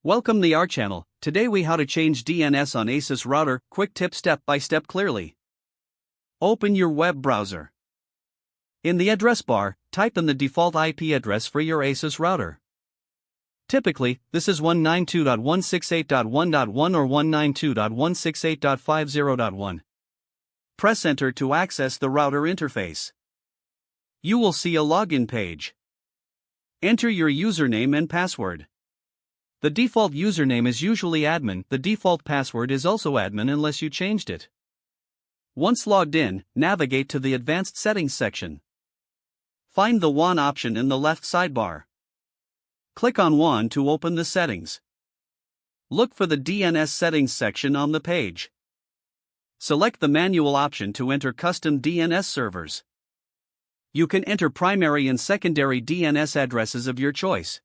Welcome to our channel. Today we how to change DNS on ASUS router. Quick tip step by step clearly. Open your web browser. In the address bar, type in the default IP address for your ASUS router. Typically, this is 192.168.1.1 or 192.168.50.1. Press enter to access the router interface. You will see a login page. Enter your username and password. The default username is usually admin. The default password is also admin unless you changed it. Once logged in, navigate to the Advanced Settings section. Find the WAN option in the left sidebar. Click on WAN to open the settings. Look for the DNS settings section on the page. Select the manual option to enter custom DNS servers. You can enter primary and secondary DNS addresses of your choice.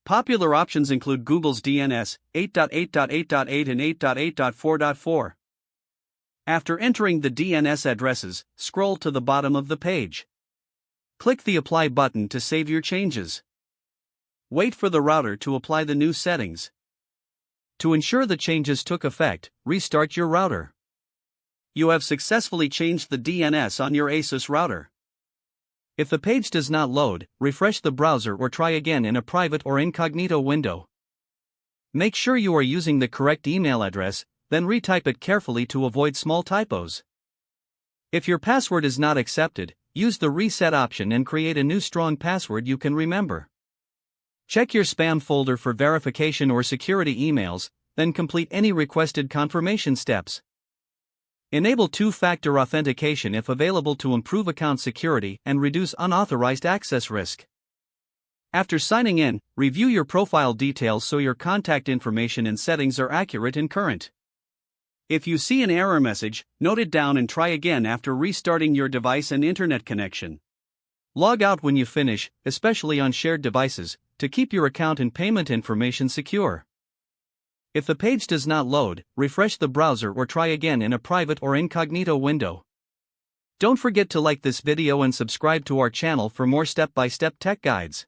Popular options include Google's DNS 8.8.8.8 and 8.8.4.4. After entering the DNS addresses, scroll to the bottom of the page. Click the Apply button to save your changes. Wait for the router to apply the new settings. To ensure the changes took effect, restart your router. You have successfully changed the DNS on your ASUS router. If the page does not load, refresh the browser or try again in a private or incognito window. Make sure you are using the correct email address, then retype it carefully to avoid small typos. If your password is not accepted, use the reset option and create a new strong password you can remember. Check your spam folder for verification or security emails, then complete any requested confirmation steps. Enable two-factor authentication if available to improve account security and reduce unauthorized access risk. After signing in, review your profile details so your contact information and settings are accurate and current. If you see an error message, note it down and try again after restarting your device and internet connection. Log out when you finish, especially on shared devices, to keep your account and payment information secure. If the page does not load, refresh the browser or try again in a private or incognito window. Don't forget to like this video and subscribe to our channel for more step-by-step tech guides.